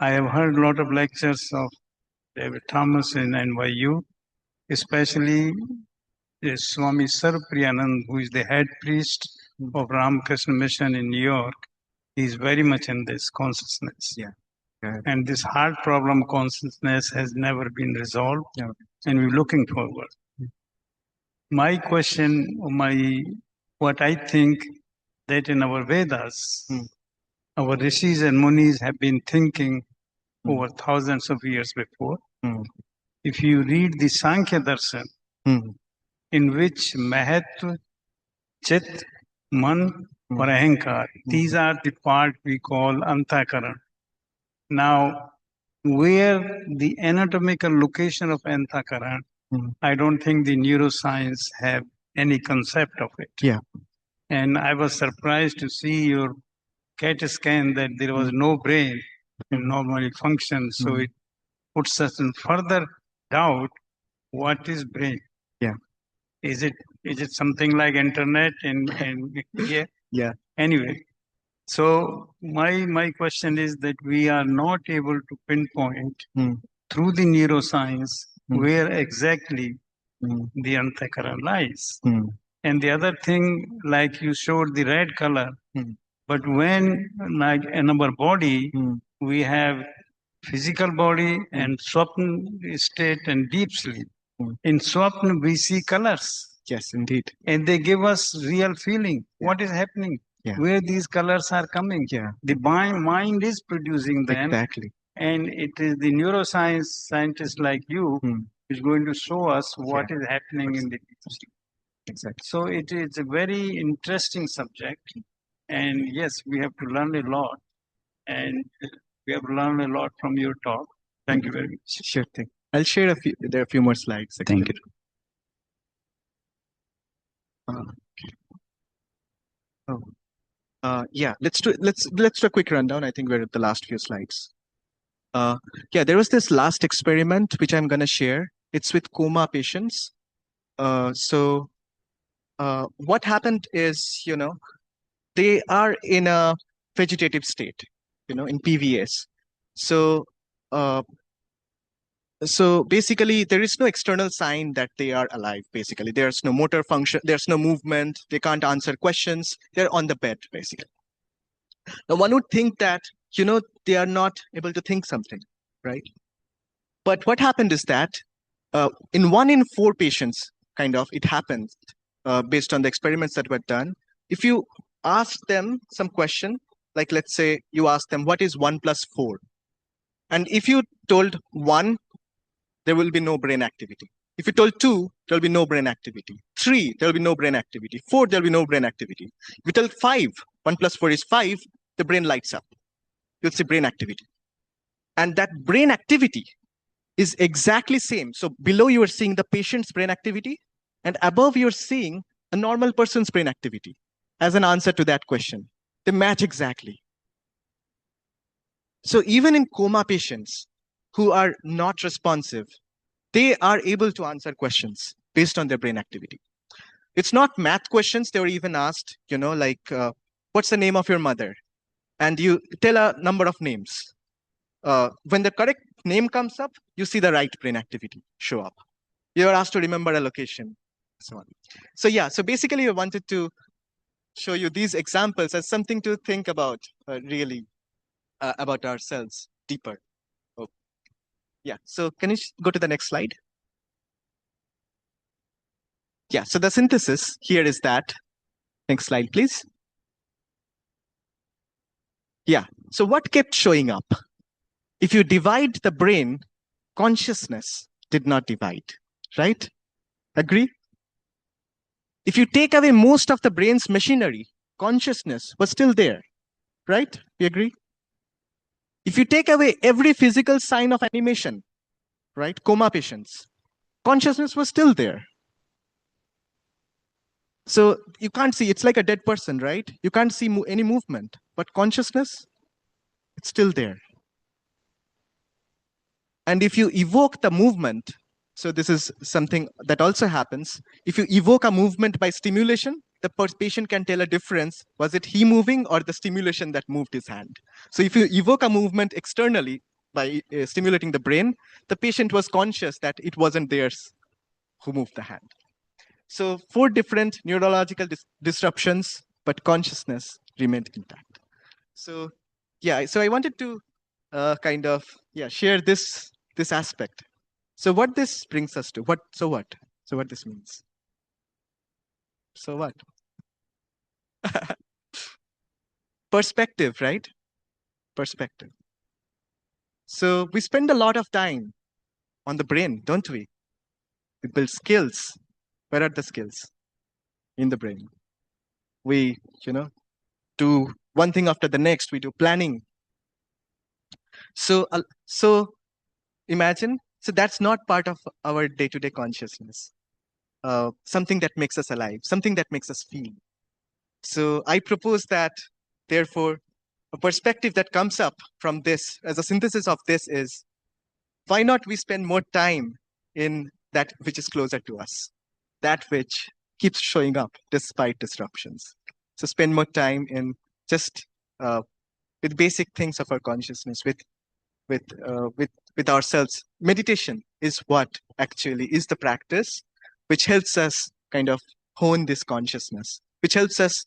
I have heard a lot of lectures of David Thomas in NYU, especially Swami Sarvpriyanand, who is the head priest of Ramakrishna Mission in New York. He's very much in this consciousness. And this heart problem consciousness has never been resolved, and we're looking forward. My question, what I think that in our Vedas, our rishis and munis have been thinking over thousands of years before. If you read the Sankhya Darshan, in which Mahatma, Chit, Man, or Ahankar, these are the part we call Antakaran. Now, where the anatomical location of Antakaran, I don't think the neuroscience have any concept of it. And I was surprised to see your CAT scan that there was no brain in normally function. So it puts us in further doubt, what is brain? Is it something like internet and anyway? So my question is that we are not able to pinpoint through the neuroscience where exactly the Antakaran lies. And the other thing, like you showed the red color, but when, like in our body, we have physical body and swapna state and deep sleep. In swapna, we see colors. Yes, indeed. And they give us real feeling. What is happening? Where these colors are coming? The mind is producing them. Exactly. And it is the neuroscience scientists like you is going to show us what is happening in the deep sleep. Exactly. So it is a very interesting subject. And yes, we have to learn a lot. And we have learned a lot from your talk. Thank you very much. Sure thing. I'll share there are a few more slides. Actually. Thank you. Yeah, let's do a quick rundown. I think we're at the last few slides. Yeah, there was this last experiment which I'm going to share. It's with coma patients. So what happened is, they are in a vegetative state, in PVS. So so basically, there is no external sign that they are alive. Basically, there's no motor function, there's no movement, they can't answer questions, they're on the bed, basically. Now, one would think that, they are not able to think something, right? But what happened is that in 1 in 4 patients, it happens based on the experiments that were done. If you ask them some question, like let's say you ask them, what is 1 plus 4? And if you told 1, there will be no brain activity. If you told 2, there'll be no brain activity. 3, there'll be no brain activity. 4, there'll be no brain activity. If you tell 5, 1 plus 4 is 5, the brain lights up. You'll see brain activity. And that brain activity is exactly same. So below you are seeing the patient's brain activity, and above you're seeing a normal person's brain activity as an answer to that question. They match exactly. So even in coma patients who are not responsive, they are able to answer questions based on their brain activity. It's not math questions. They were even asked, like, what's the name of your mother? And you tell a number of names. When the correct name comes up, you see the right brain activity show up. You are asked to remember a location, so on. So yeah, so basically I wanted to show you these examples as something to think about, really, about ourselves deeper. Oh. Yeah, so can you go to the next slide? Yeah, so the synthesis here is that. Next slide, please. Yeah, so what kept showing up? If you divide the brain, consciousness did not divide, right? Agree? If you take away most of the brain's machinery, consciousness was still there, right? We agree? If you take away every physical sign of animation, right? Coma patients, consciousness was still there. So you can't see, it's like a dead person, right? You can't see any movement, but consciousness, it's still there. And if you evoke the movement, so this is something that also happens. If you evoke a movement by stimulation, the patient can tell a difference. Was it he moving or the stimulation that moved his hand? So if you evoke a movement externally by stimulating the brain, the patient was conscious that it wasn't theirs who moved the hand. So 4 different neurological disruptions, but consciousness remained intact. So yeah, so I wanted to share this aspect. So what this brings us to, so what this means. So what? Perspective, right? Perspective. So we spend a lot of time on the brain, don't we? We build skills. Where are the skills? In the brain. We, do one thing after the next. We do planning. So imagine, so that's not part of our day-to-day consciousness. Something that makes us alive, something that makes us feel. So I propose that, therefore, a perspective that comes up from this, as a synthesis of this, is why not we spend more time in that which is closer to us, that which keeps showing up despite disruptions. So spend more time in just with basic things of our consciousness, with ourselves. Meditation is what actually is the practice which helps us kind of hone this consciousness, which helps us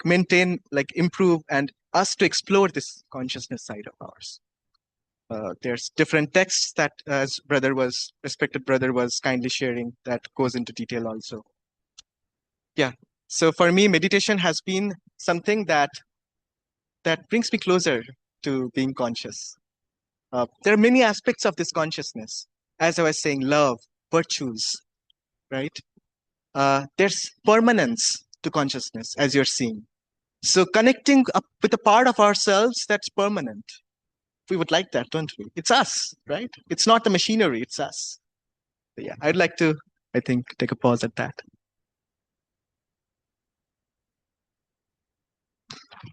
maintain, improve, and us to explore this consciousness side of ours. There's different texts that, as respected brother was kindly sharing, that goes into detail also. Yeah. So for me, meditation has been something that brings me closer to being conscious. There are many aspects of this consciousness. As I was saying, love, virtues, right? There's permanence to consciousness, as you're seeing. So connecting up with a part of ourselves that's permanent. We would like that, don't we? It's us, right? It's not the machinery, it's us. But yeah, I'd like to, I think, take a pause at that.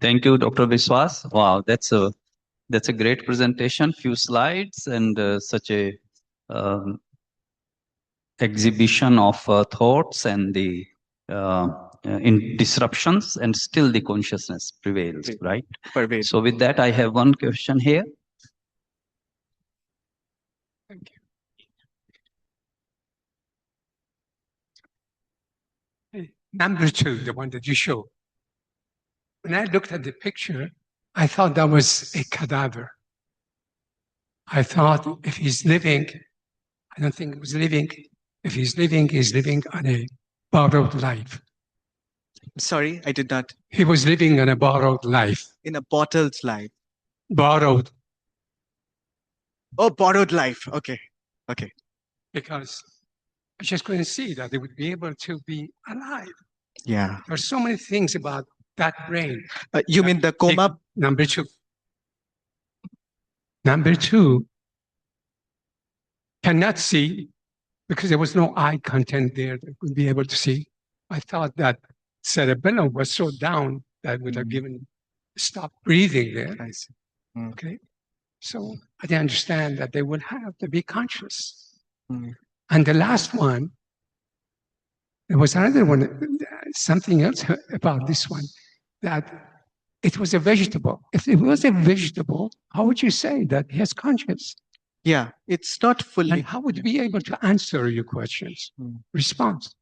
Thank you, Dr. Biswas. Wow, that's a great presentation. Few slides and such a exhibition of thoughts and the in disruptions, and still the consciousness prevails, right? Pervade. So with that, I have one question here. Thank you. Number 2, the one that you showed. When I looked at the picture, I thought that was a cadaver. I thought if he's living, I don't think he was living. If he's living on a borrowed life. Sorry, I did not. He was living on a borrowed life. In a bottled life. Borrowed. Oh, borrowed life. Okay. Okay. Because I just couldn't see that they would be able to be alive. Yeah. There are so many things about that brain. You mean the coma? Number 2. Number 2, cannot see because there was no eye content there that would be able to see. I thought that cerebellum was so down that would have given stopped breathing there. I see. Okay. So I didn't understand that they would have to be conscious. Mm. And the last one, there was another one, something else about this one, that it was a vegetable. If it was a vegetable, how would you say that he has conscience? Yeah, it's not fully. And how would you be able to answer your questions? Response.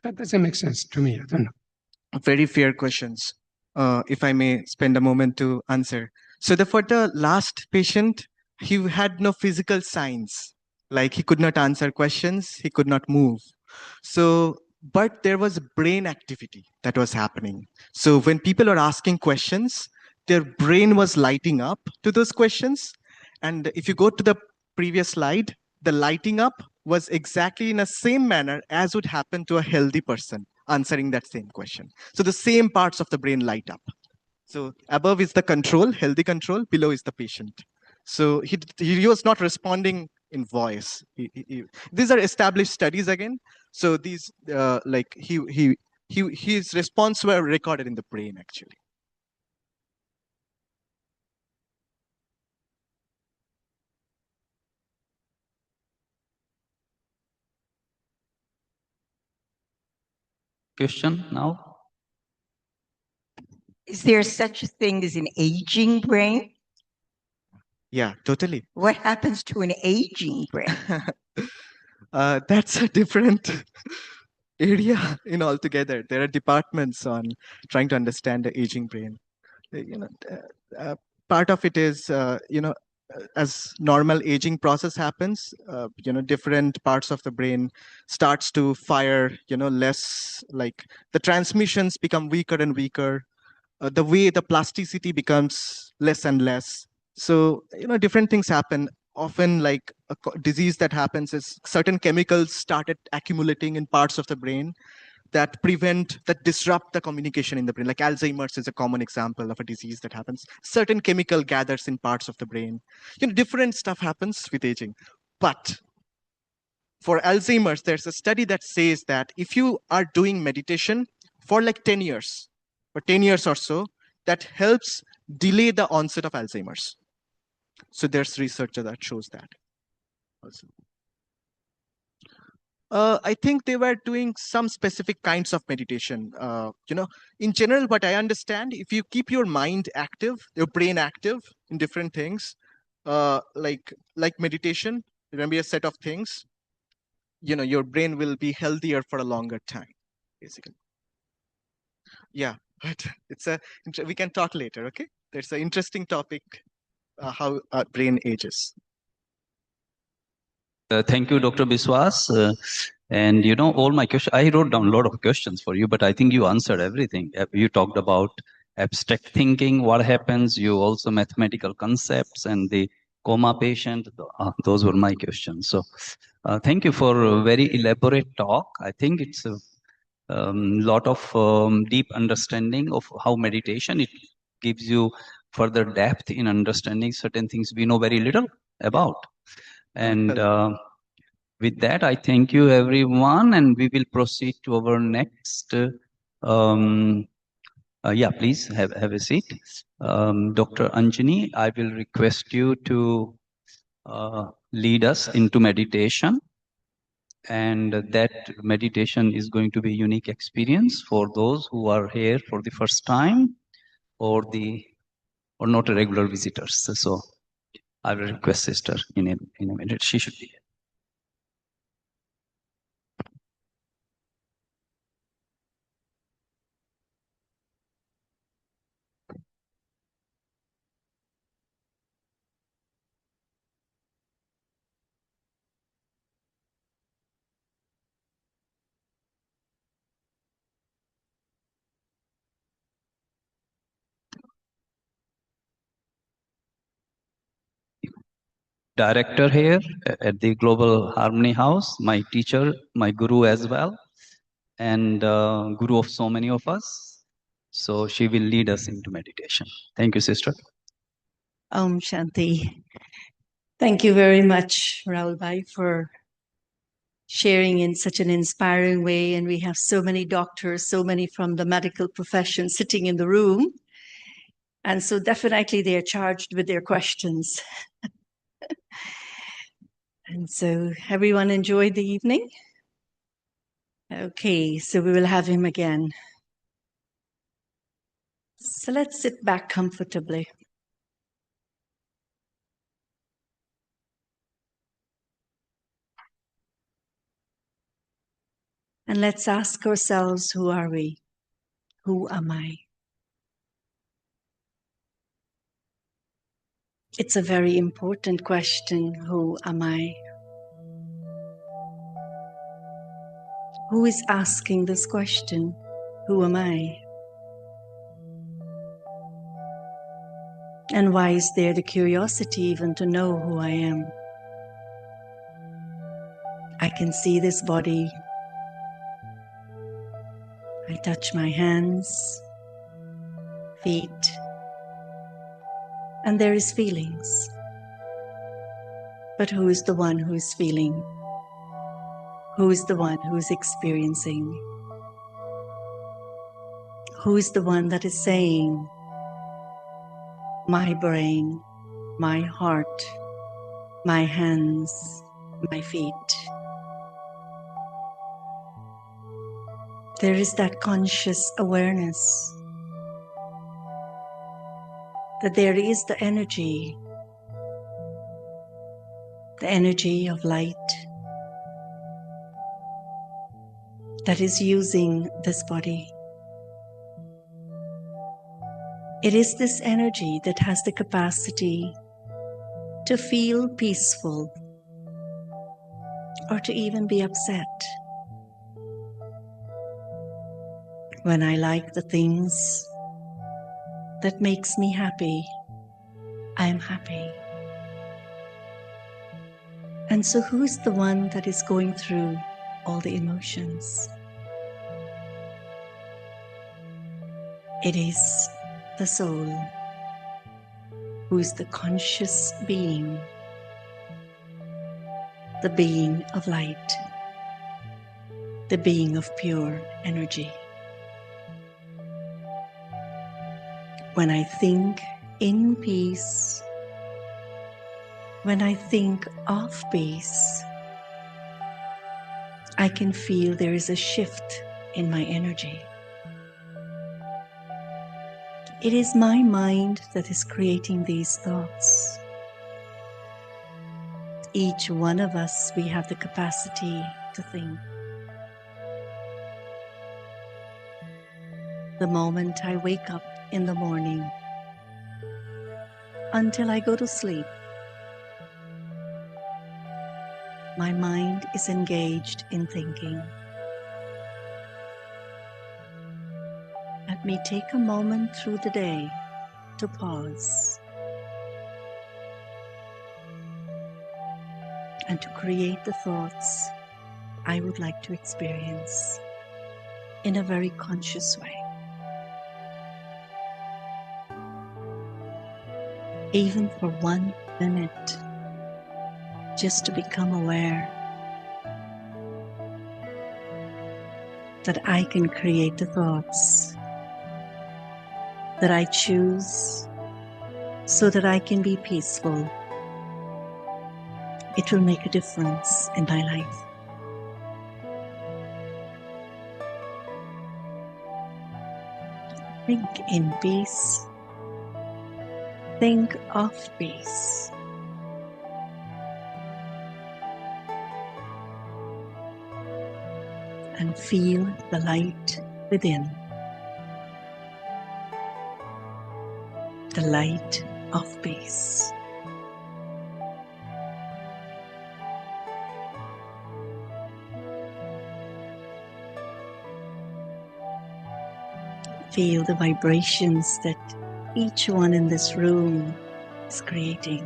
That doesn't make sense to me. I don't know. Very fair questions. If I may spend a moment to answer. So for the last patient, he had no physical signs. Like he could not answer questions, he could not move. So, but there was brain activity that was happening. So when people are asking questions, their brain was lighting up to those questions. And if you go to the previous slide, the lighting up was exactly in the same manner as would happen to a healthy person answering that same question. So the same parts of the brain light up. So above is the control, healthy control, below is the patient. So he was not responding in voice. These are established studies again. So these like his response were recorded in the brain actually. Question now? Is there such a thing as an aging brain? Yeah, totally. What happens to an aging brain? That's a different area in altogether. There are departments on trying to understand the aging brain. Part of it is, as normal aging process happens, different parts of the brain starts to fire, less, like the transmissions become weaker and weaker. The way the plasticity becomes less and less. So, different things happen. Often like a disease that happens is certain chemicals started accumulating in parts of the brain that disrupt the communication in the brain. Like Alzheimer's is a common example of a disease that happens. Certain chemical gathers in parts of the brain. Different stuff happens with aging. But for Alzheimer's, there's a study that says that if you are doing meditation for like 10 years, or 10 years or so, that helps delay the onset of Alzheimer's. So there's research that shows that also. I think they were doing some specific kinds of meditation. In general, what I understand, if you keep your mind active, your brain active in different things, like meditation, remember a set of things, your brain will be healthier for a longer time, basically. Yeah, but we can talk later, okay? There's an interesting topic, how our brain ages. Thank you, Dr. Biswas. And all my questions, I wrote down a lot of questions for you, but I think you answered everything. You talked about abstract thinking, what happens, you also mathematical concepts and the coma patient. Those were my questions. So thank you for a very elaborate talk. I think it's a lot of deep understanding of how meditation, it gives you further depth in understanding certain things we know very little about. And with that, I thank you, everyone, and we will proceed to our next Yeah, please have a seat. Dr. Anjani, I will request you to lead us into meditation. And that meditation is going to be a unique experience for those who are here for the first time or not regular visitors. So I will request sister in a minute. She should be here. Director here at the Global Harmony House, my teacher, my guru as well, and guru of so many of us. So she will lead us into meditation. Thank you, sister. Om Shanti. Thank you very much, Rahul Bhai, for sharing in such an inspiring way. And we have so many doctors, so many from the medical profession sitting in the room. And so definitely they are charged with their questions. And so everyone enjoyed the evening? Okay, so we will have him again. So let's sit back comfortably. And let's ask ourselves, who are we? Who am I? It's a very important question. Who am I? Who is asking this question? Who am I? And why is there the curiosity even to know who I am? I can see this body. I touch my hands, feet, and there is feelings. But who is the one who is feeling? Who is the one who is experiencing? Who is the one that is saying, my brain, my heart, my hands, my feet? There is that conscious awareness that there is the energy of light that is using this body. It is this energy that has the capacity to feel peaceful or to even be upset. When I like the things that makes me happy, I am happy. And so who is the one that is going through all the emotions? It is the soul, who is the conscious being, the being of light, the being of pure energy. When I think in peace, when I think of peace, I can feel there is a shift in my energy. It is my mind that is creating these thoughts. Each one of us, we have the capacity to think. The moment I wake up in the morning until I go to sleep, my mind is engaged in thinking. Let me take a moment through the day to pause and to create the thoughts I would like to experience in a very conscious way. Even for 1 minute, just to become aware that I can create the thoughts that I choose so that I can be peaceful, it will make a difference in my life. Think in peace. Think of peace. And feel the light within. The light of peace. Feel the vibrations that each one in this room is creating.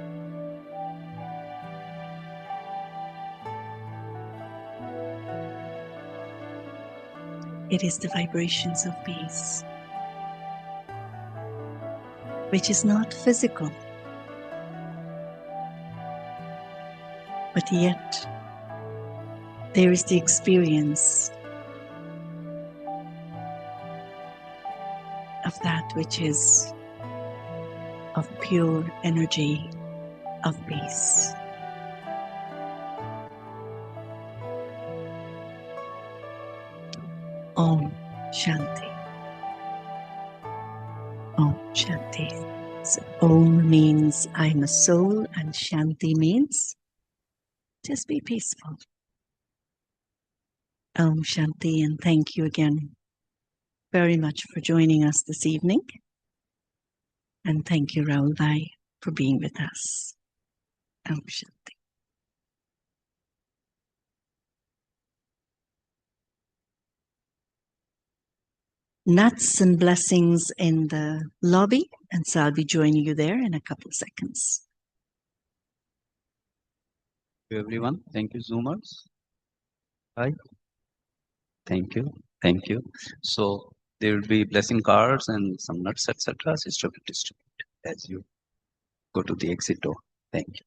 It is the vibrations of peace, which is not physical, but yet there is the experience of that which is of pure energy of peace. Om Shanti. Om Shanti. So Om means I'm a soul, and Shanti means just be peaceful. Om Shanti, and thank you again very much for joining us this evening. And thank you, Rahul Bhai, for being with us. Om Shanti. Nuts and blessings in the lobby, and so I'll be joining you there in a couple of seconds. Thank you, everyone. Thank you, Zoomers. Hi. Thank you. Thank you. So there will be blessing cards and some nuts, etc. Sister will distribute as you go to the exit door. Thank you.